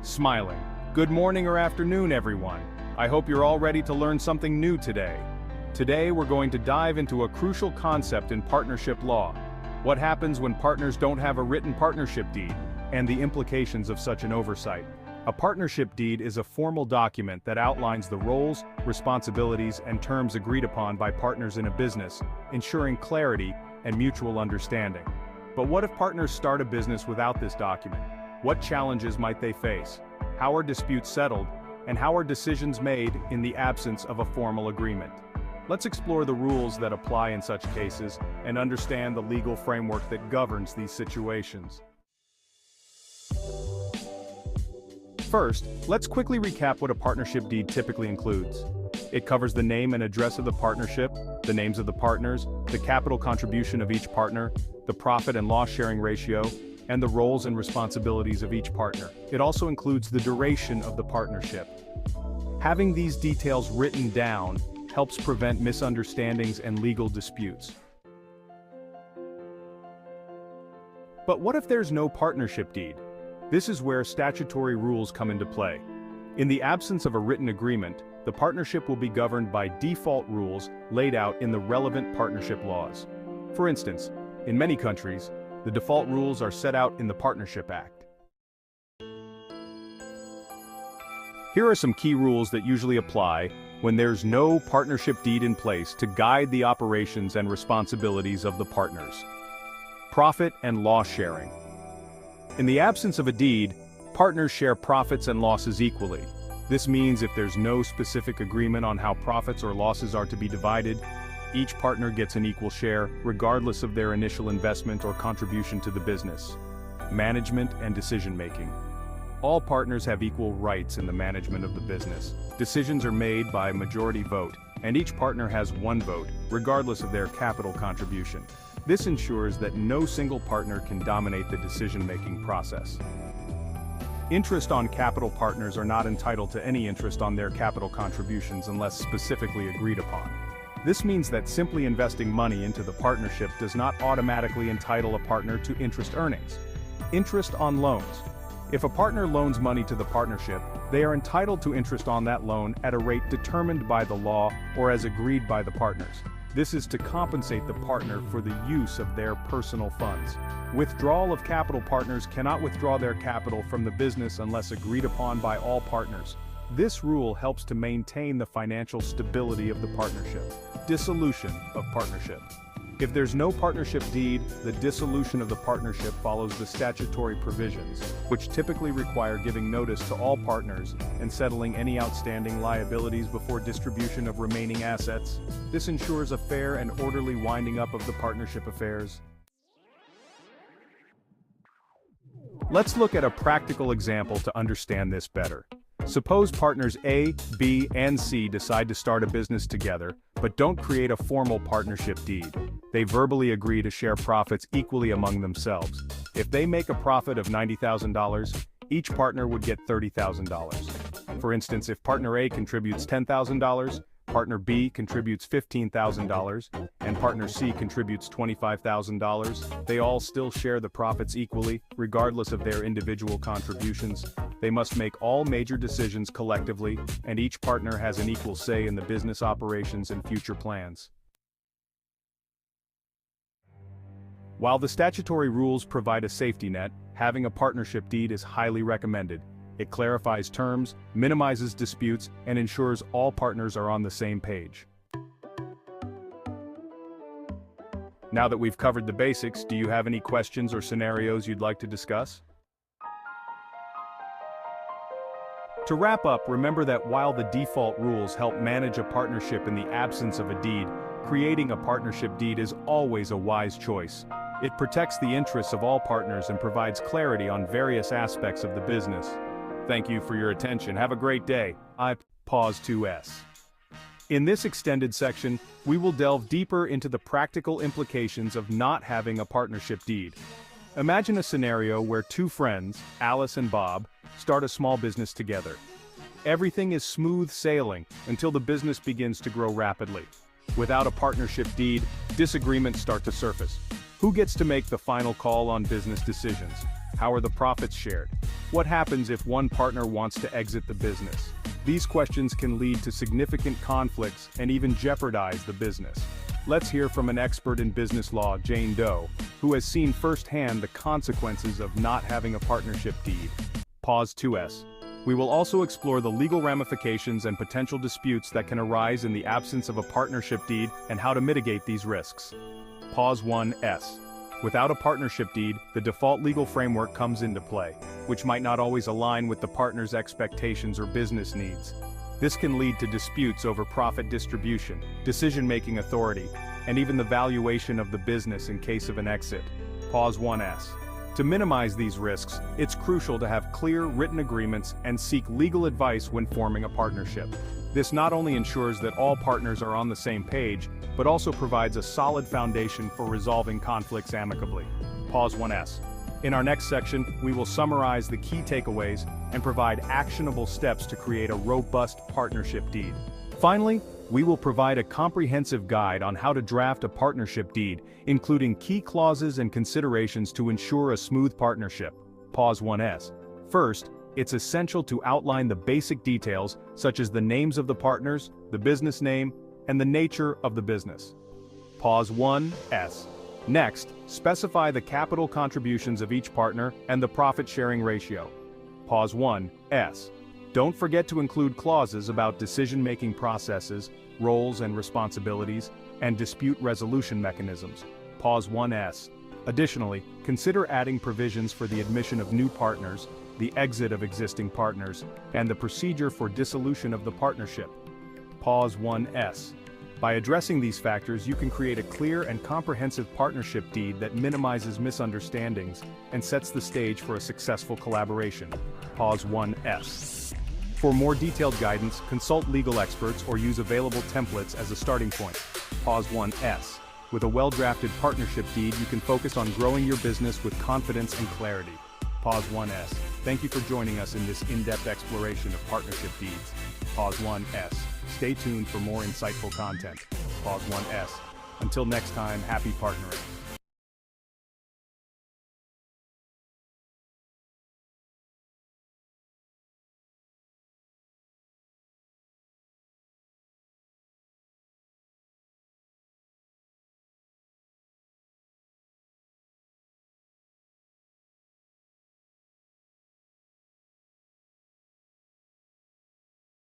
smiling. Good morning or afternoon, everyone. I hope you're all ready to learn something new today. Today we're going to dive into a crucial concept in partnership law. What happens when partners don't have a written partnership deed, and the implications of such an oversight. A partnership deed is a formal document that outlines the roles, responsibilities, and terms agreed upon by partners in a business, ensuring clarity and mutual understanding. But what if partners start a business without this document? What challenges might they face? How are disputes settled? And how are decisions made in the absence of a formal agreement? Let's explore the rules that apply in such cases and understand the legal framework that governs these situations. First, let's quickly recap what a partnership deed typically includes. It covers the name and address of the partnership, the names of the partners, the capital contribution of each partner, the profit and loss sharing ratio, and the roles and responsibilities of each partner. It also includes the duration of the partnership. Having these details written down helps prevent misunderstandings and legal disputes. But what if there's no partnership deed? This is where statutory rules come into play. In the absence of a written agreement, the partnership will be governed by default rules laid out in the relevant partnership laws. For instance, in many countries, the default rules are set out in the Partnership Act. Here are some key rules that usually apply when there's no partnership deed in place to guide the operations and responsibilities of the partners. Profit and loss sharing. In the absence of a deed, partners share profits and losses equally. This means if there's no specific agreement on how profits or losses are to be divided, each partner gets an equal share, regardless of their initial investment or contribution to the business. Management and decision-making. All partners have equal rights in the management of the business. Decisions are made by majority vote, and each partner has one vote, regardless of their capital contribution. This ensures that no single partner can dominate the decision-making process. Interest on capital partners are not entitled to any interest on their capital contributions unless specifically agreed upon. This means that simply investing money into the partnership does not automatically entitle a partner to interest earnings. Interest on loans. If a partner loans money to the partnership, they are entitled to interest on that loan at a rate determined by the law or as agreed by the partners. This is to compensate the partner for the use of their personal funds. Withdrawal of capital. Partners cannot withdraw their capital from the business unless agreed upon by all partners. This rule helps to maintain the financial stability of the partnership. Dissolution of partnership. If there's no partnership deed, the dissolution of the partnership follows the statutory provisions, which typically require giving notice to all partners and settling any outstanding liabilities before distribution of remaining assets. This ensures a fair and orderly winding up of the partnership affairs. Let's look at a practical example to understand this better. Suppose partners A, B, and C decide to start a business together, but don't create a formal partnership deed. They verbally agree to share profits equally among themselves. If they make a profit of $90,000, each partner would get $30,000. For instance, if partner A contributes $10,000, partner B contributes $15,000, and partner C contributes $25,000, they all still share the profits equally, regardless of their individual contributions. They must make all major decisions collectively, and each partner has an equal say in the business operations and future plans. While the statutory rules provide a safety net, having a partnership deed is highly recommended. It clarifies terms, minimizes disputes, and ensures all partners are on the same page. Now that we've covered the basics, do you have any questions or scenarios you'd like to discuss? To wrap up, remember that while the default rules help manage a partnership in the absence of a deed, creating a partnership deed is always a wise choice. It protects the interests of all partners and provides clarity on various aspects of the business. Thank you for your attention. Have a great day. Pause 2S. In this extended section, we will delve deeper into the practical implications of not having a partnership deed. Imagine a scenario where two friends, Alice and Bob, start a small business together. Everything is smooth sailing until the business begins to grow rapidly. Without a partnership deed, disagreements start to surface. Who gets to make the final call on business decisions? How are the profits shared? What happens if one partner wants to exit the business? These questions can lead to significant conflicts and even jeopardize the business. Let's hear from an expert in business law, Jane Doe, who has seen firsthand the consequences of not having a partnership deed. Pause 2S. We will also explore the legal ramifications and potential disputes that can arise in the absence of a partnership deed and how to mitigate these risks. Pause 1S. Without a partnership deed, the default legal framework comes into play, which might not always align with the partner's expectations or business needs. This can lead to disputes over profit distribution, decision-making authority, and even the valuation of the business in case of an exit. Pause 1S. To minimize these risks, it's crucial to have clear, written agreements and seek legal advice when forming a partnership. This not only ensures that all partners are on the same page, but also provides a solid foundation for resolving conflicts amicably. Pause 1S. In our next section, we will summarize the key takeaways and provide actionable steps to create a robust partnership deed. Finally, we will provide a comprehensive guide on how to draft a partnership deed, including key clauses and considerations to ensure a smooth partnership. Pause 1S. First, it's essential to outline the basic details, such as the names of the partners, the business name, and the nature of the business. Pause 1S. Next, specify the capital contributions of each partner and the profit-sharing ratio. Pause 1S. Don't forget to include clauses about decision-making processes, roles and responsibilities, and dispute resolution mechanisms. Pause 1S. Additionally, consider adding provisions for the admission of new partners, the exit of existing partners, and the procedure for dissolution of the partnership. Pause 1S. By addressing these factors, you can create a clear and comprehensive partnership deed that minimizes misunderstandings and sets the stage for a successful collaboration. Pause 1S. For more detailed guidance, consult legal experts or use available templates as a starting point. Pause 1S. With a well-drafted partnership deed, you can focus on growing your business with confidence and clarity. Pause 1S. Thank you for joining us in this in-depth exploration of partnership deeds. Pause 1S. Stay tuned for more insightful content. Pause 1S. Until next time, happy partnering.